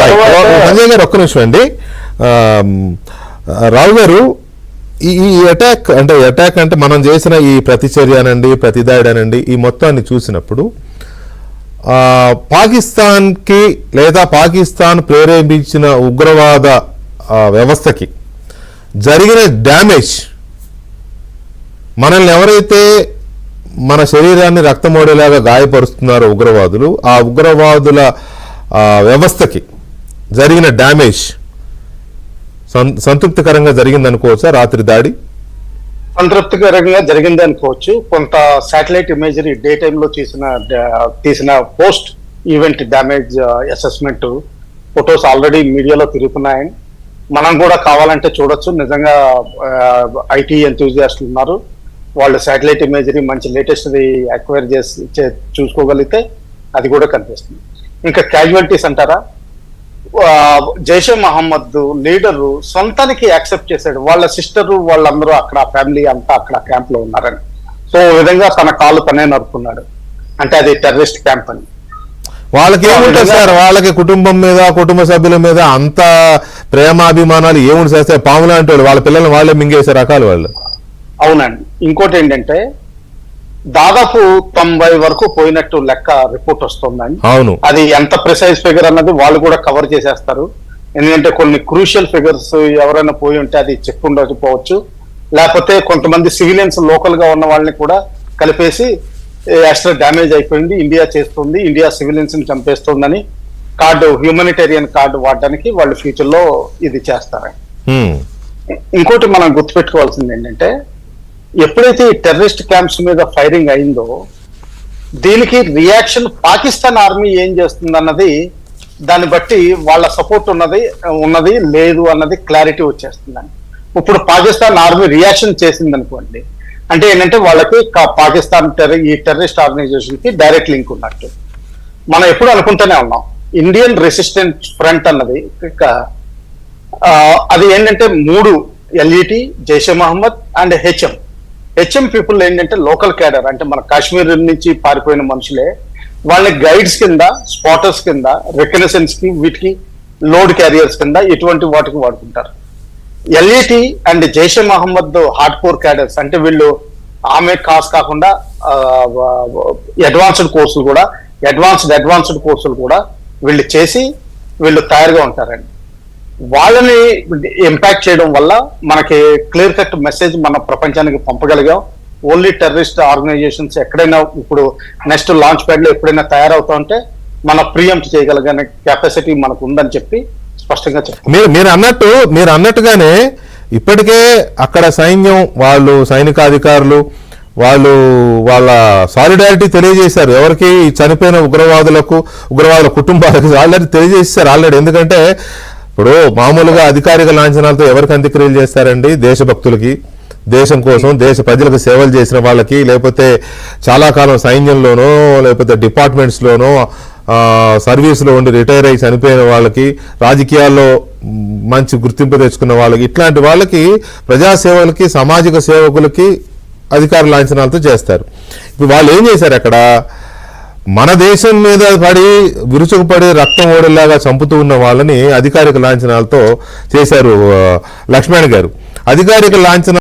సంజయ్ గారు ఒక్క నిమిషం అండి. రావు గారు, ఈ అటాక్ అంటే మనం చేసిన ఈ ప్రతిచర్య అనండి, ప్రతిదాడి అనండి, ఈ మొత్తాన్ని చూసినప్పుడు పాకిస్తాన్కి లేదా పాకిస్తాన్ ప్రేరేపించిన ఉగ్రవాద వ్యవస్థకి జరిగిన డ్యామేజ్, మనల్ని ఎవరైతే మన శరీరాన్ని రక్తమోడేలాగా గాయపరుస్తున్నారో ఉగ్రవాదులు, ఆ ఉగ్రవాదుల వ్యవస్థకి జరిగిన డ్యామేజ్ సంతృప్తికరంగా జరిగిందనుకోవచ్చా? రాత్రి దాడి సంతృప్తికరంగా జరిగింది అనుకోవచ్చు. కొంత శాటిలైట్ ఇమేజరీ డే టైంలో తీసిన post event damage assessment photos already మీడియాలో తిరుగుతున్నాయని మనం కూడా కావాలంటే చూడొచ్చు. నిజంగా ఐటీ ఎంతూజియాస్టులు ఉన్నారు, వాళ్ళు శాటిలైట్ ఇమేజరీ మంచి లేటెస్ట్ అక్వైర్ చేసి చూసుకోగలిగితే అది కూడా కనిపిస్తుంది. ఇంకా క్యాజువాలిటీస్ అంటారా, జైషే మహమ్మద్ లీడరు సొంతానికి యాక్సెప్ట్ చేశాడు, వాళ్ళ సిస్టరు వాళ్ళందరూ అక్కడ ఫ్యామిలీ అంతా అక్కడ క్యాంప్ లో ఉన్నారని. సో ఈ విధంగా తన కాలు తనే నరుకున్నాడు, అంటే అది టెర్రరిస్ట్ క్యాంప్ అని. వాళ్ళకి ఏముంటుంది సార్, వాళ్ళకి కుటుంబం మీద, కుటుంబ సభ్యుల మీద అంత ప్రేమాభిమానాలు ఏముంది చేస్తే పాములు అంటే వాళ్ళ పిల్లల్ని వాళ్ళే మింగేసే రకాలు వాళ్ళు. అవునండి. ఇంకోటి ఏంటంటే దాదాపు 90 వరకు పోయినట్టు లెక్క రిపోర్ట్ వస్తుందండి. అవును, అది ఎంత ప్రిసైజ్ ఫిగర్ అన్నది వాళ్ళు కూడా కవర్ చేసేస్తారు. ఎందుకంటే కొన్ని క్రూషియల్ ఫిగర్స్ ఎవరైనా పోయి ఉంటే అది చెప్పి ఉండకపోవచ్చు, లేకపోతే కొంతమంది సివిలియన్స్ లోకల్ గా ఉన్న వాళ్ళని కూడా కలిపేసి ఎక్స్ట్రా డ్యామేజ్ అయిపోయింది, ఇండియా చేస్తుంది, ఇండియా సివిలియన్స్ ని చంపేస్తుందని కార్డు, హ్యూమనిటేరియన్ కార్డు వాడడానికి వాళ్ళు ఫ్యూచర్ లో ఇది చేస్తారండి. ఇంకోటి మనం గుర్తుపెట్టుకోవాల్సింది ఏంటంటే, ఎప్పుడైతే ఈ టెర్రరిస్ట్ క్యాంప్స్ మీద ఫైరింగ్ అయిందో దీనికి రియాక్షన్ పాకిస్తాన్ ఆర్మీ ఏం చేస్తుంది అన్నది, దాన్ని బట్టి వాళ్ళ సపోర్ట్ ఉన్నది లేదు అన్నది క్లారిటీ వచ్చేస్తుందండి. ఇప్పుడు పాకిస్తాన్ ఆర్మీ రియాక్షన్ చేసింది అనుకోండి, అంటే ఏంటంటే వాళ్ళకి పాకిస్తాన్ ఈ టెర్రరిస్ట్ ఆర్గనైజేషన్ కి డైరెక్ట్ లింక్ ఉన్నట్టు. మనం ఎప్పుడు అనుకుంటూనే ఉన్నాం ఇండియన్ రెసిస్టెంట్ ఫ్రంట్ అన్నది, అది ఏంటంటే 3 LeT, Jaish-e Mohammed and HM people ఏంటంటే లోకల్ క్యాడర్, అంటే మన కాశ్మీర్ నుంచి పారిపోయిన మనుషులే. వాళ్ళని గైడ్స్ కింద, స్పాటర్స్ కింద, రికనెసెన్స్ కి, వీటికి లోడ్ క్యారియర్స్ కింద ఇటువంటి వాటికి వాడుకుంటారు. LeT and Jaish-e Mohammed hard core cadres, అంటే వీళ్ళు ఆమె కాస్ కాకుండా అడ్వాన్స్డ్ కోర్సులు కూడా వీళ్ళు చేసి వీళ్ళు తయారుగా ఉంటారండి. వాళ్ళని ఇంపాక్ట్ చేయడం వల్ల మనకి క్లియర్ కట్ మెసేజ్ మన ప్రపంచానికి పంపగలిగాం. ఓన్లీ టెర్రరిస్ట్ ఆర్గనైజేషన్స్ ఎక్కడైనా ఇప్పుడు నెక్స్ట్ లాంచ్ ప్యాడ్ లో ఎప్పుడైనా తయారవుతా ఉంటే మన ప్రియంప్ట్ చేయగలిగిన కెపాసిటీ మనకు ఉందని చెప్పి స్పష్టంగా చెప్పారు. మీరు అన్నట్టుగానే ఇప్పటికే అక్కడ సైన్యం వాళ్ళు, సైనికాధికారులు వాళ్ళు వాళ్ళ సాలిడారిటీ తెలియజేశారు. ఎవరికి చనిపోయిన ఉగ్రవాదుల కుటుంబాలకు ఆల్రెడీ తెలియజేశారు ఆల్రెడీ. ఎందుకంటే ఇప్పుడు మామూలుగా అధికారిక లాంఛనాలతో ఎవరికి అంత్యక్రియలు చేస్తారండి? దేశభక్తులకి, దేశం కోసం, దేశ ప్రజలకు సేవలు చేసిన వాళ్ళకి, లేకపోతే చాలా కాలం సైన్యంలోనో లేకపోతే డిపార్ట్మెంట్స్లోనో సర్వీస్లో ఉండి రిటైర్ అయ్యి చనిపోయిన వాళ్ళకి, రాజకీయాల్లో మంచి గుర్తింపు తెచ్చుకున్న వాళ్ళకి, ఇట్లాంటి వాళ్ళకి, ప్రజాసేవలకి, సామాజిక సేవకులకి అధికార లాంఛనాలతో చేస్తారు. ఇప్పుడు వాళ్ళు ఏం చేశారు అక్కడ? మన దేశం మీద విరుచుకుపడి రక్తం ఓడేలాగా చంపుతూ ఉన్న వాళ్ళని అధికారిక లాంఛనాలతో చేశారు. లక్ష్మణ్ గారు, అధికారిక లాంఛన